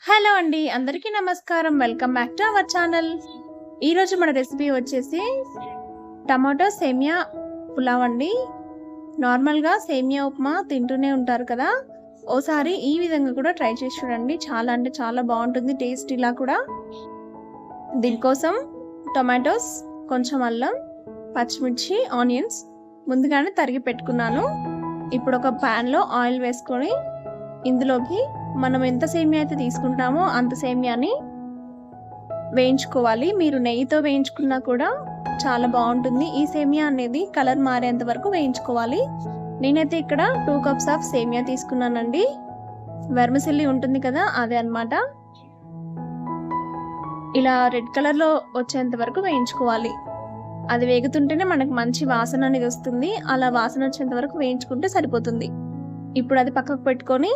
Hello అండి, అందరికీ నమస్కారం. Welcome back to our channel. ఈరోజు మన రెసిపీ వచ్చేసి టమాటో సేమియా పులావ్ అండి. నార్మల్గా సేమియా ఉప్మా తింటూనే ఉంటారు కదా, ఓసారి ఈ విధంగా కూడా ట్రై చేసి చూడండి. చాలా అంటే చాలా బాగుంటుంది టేస్ట్. ఇలా కూడా దీనికోసం టొమాటోస్, కొంచెం అల్లం, పచ్చిమిర్చి, ఆనియన్స్ ముందుగానే తరిగి పెట్టుకున్నాను. ఇప్పుడు ఒక ప్యాన్లో ఆయిల్ వేసుకొని ఇందులోకి మనం ఎంత సేమియా అయితే తీసుకుంటామో అంత సేమియాని వేయించుకోవాలి. మీరు నెయ్యితో వేయించుకున్నా కూడా చాలా బాగుంటుంది. ఈ సేమియా అనేది కలర్ మారేంత వరకు వేయించుకోవాలి. నేనైతే ఇక్కడ 2 కప్స్ ఆఫ్ సేమియా తీసుకున్నానండి. వెర్మిసెల్లి ఉంటుంది కదా, అదే అన్నమాట. ఇలా రెడ్ కలర్లో వచ్చేంత వరకు వేయించుకోవాలి. అది వేగుతుంటేనే మనకు మంచి వాసన అనేది వస్తుంది. అలా వాసన వచ్చేంత వరకు వేయించుకుంటే సరిపోతుంది. ఇప్పుడు అది పక్కకు పెట్టుకొని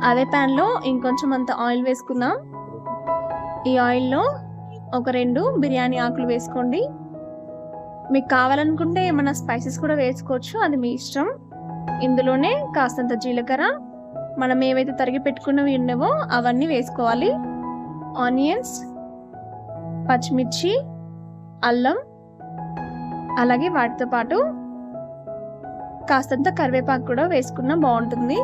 అదే ప్యాన్లో ఇంకొంచెం అంత ఆయిల్ వేసుకుందాం. ఈ ఆయిల్లో ఒక 2 బిర్యానీ ఆకులు వేసుకోండి. మీకు కావాలనుకుంటే ఏమైనా స్పైసెస్ కూడా వేసుకోవచ్చు, అది మీ ఇష్టం. ఇందులోనే కాస్తంత జీలకర్ర, మనం ఏవైతే తరిగి పెట్టుకున్నవి ఉన్నావో అవన్నీ వేసుకోవాలి. ఆనియన్స్, పచ్చిమిర్చి, అల్లం, అలాగే వాటితో పాటు కాస్తంత కరివేపాకు కూడా వేసుకున్నా బాగుంటుంది.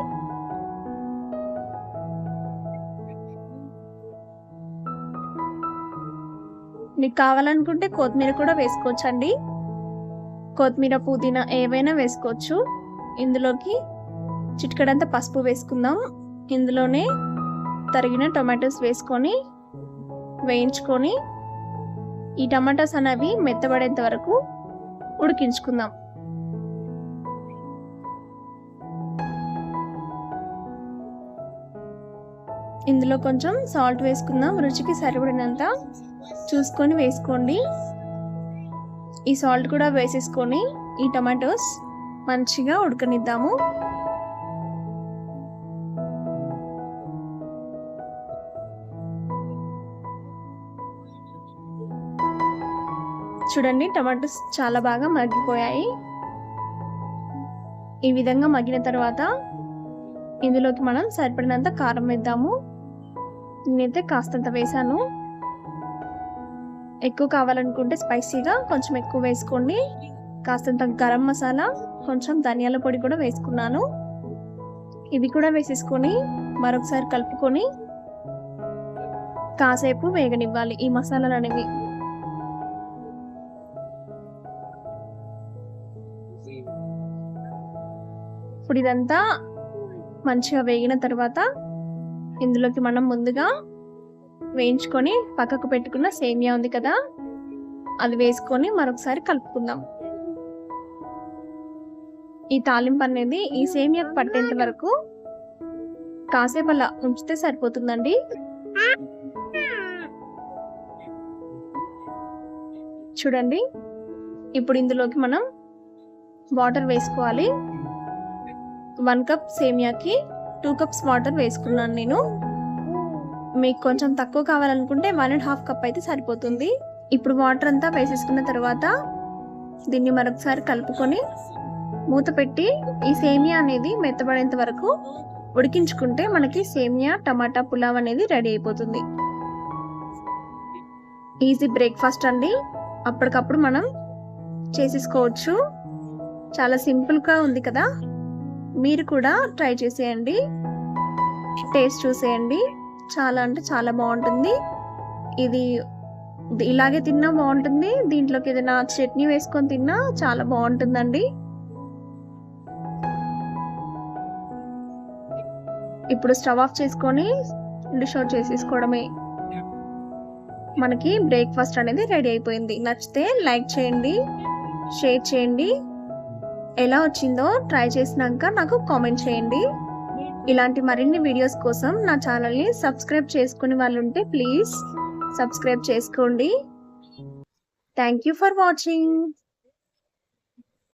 మీకు కావాలనుకుంటే కొత్తిమీర కూడా వేసుకోవచ్చండి. కొత్తిమీర, పుదీనా ఏవైనా వేసుకోవచ్చు. ఇందులోకి చిటికెడంత పసుపు వేసుకుందాం. ఇందులోనే తరిగిన టొమాటోస్ వేసుకొని వేయించుకొని ఈ టమాటాస్ అనేవి మెత్తబడేంత వరకు ఉడికించుకుందాం. ఇందులో కొంచెం సాల్ట్ వేసుకుందాం. రుచికి సరిపడినంత చూసుకొని వేసుకోండి. ఈ సాల్ట్ కూడా వేసేసుకొని ఈ టమాటోస్ మంచిగా ఉడకనిద్దాము. చూడండి, టమాటోస్ చాలా బాగా మగ్గిపోయాయి. ఈ విధంగా మగ్గిన తర్వాత ఇందులోకి మనం సరిపడినంత కారం వేద్దాము. నేనైతే కాస్తంత వేసాను. ఎక్కువ కావాలనుకుంటే స్పైసీగా కొంచెం ఎక్కువ వేసుకోండి. కాస్తంత గరం మసాలా, కొంచెం ధనియాల పొడి కూడా వేసుకున్నాను. ఇవి కూడా వేసేసుకొని మరొకసారి కలుపుకొని కాసేపు వేగనివ్వాలి ఈ మసాలాలు అనేవి. ఇప్పుడు ఇదంతా మంచిగా వేగిన తర్వాత ఇందులోకి మనం ముందుగా వేయించుకొని పక్కకు పెట్టుకున్న సేమియా ఉంది కదా, అది వేసుకొని మరొకసారి కలుపుకుందాం. ఈ తాలింపు అనేది ఈ సేమియాకు పట్టేంత వరకు కాసేపు అలా ఉంచితే సరిపోతుందండి. చూడండి, ఇప్పుడు ఇందులోకి మనం వాటర్ వేసుకోవాలి. 1 కప్ సేమియాకి 2 కప్స్ వాటర్ వేసుకున్నాను నేను. మీకు కొంచెం తక్కువ కావాలనుకుంటే 1.5 కప్ అయితే సరిపోతుంది. ఇప్పుడు వాటర్ అంతా వేసేసుకున్న తర్వాత దీన్ని మరొకసారి కలుపుకొని మూత పెట్టి ఈ సేమియా అనేది మెత్తబడేంత వరకు ఉడికించుకుంటే మనకి సేమియా టమాటా పులావ్ అనేది రెడీ అయిపోతుంది. ఈజీ బ్రేక్ఫాస్ట్ అండి, అప్పటికప్పుడు మనం చేసేసుకోవచ్చు. చాలా సింపుల్గా ఉంది కదా, మీరు కూడా ట్రై చేసేయండి, టేస్ట్ చూసేయండి. చాలా అంటే చాలా బాగుంటుంది. ఇది ఇలాగే తిన్నా బాగుంటుంది, దీంట్లోకి ఏదైనా చట్నీ వేసుకొని తిన్నా చాలా బాగుంటుందండి. ఇప్పుడు స్టవ్ ఆఫ్ చేసుకొని డిష్ అవుట్ చేసేసుకోవడమే. మనకి బ్రేక్ఫాస్ట్ అనేది రెడీ అయిపోయింది. నచ్చితే లైక్ చేయండి, షేర్ చేయండి. ఎలా వచ్చిందో ట్రై చేసినాక నాకు కామెంట్ చేయండి. ఇలాంటి మరిన్ని వీడియోస్ కోసం నా ఛానల్ని సబ్స్క్రైబ్ చేసుకునే వాళ్ళు ఉంటే ప్లీజ్ సబ్స్క్రైబ్ చేసుకోండి. Thank you for watching.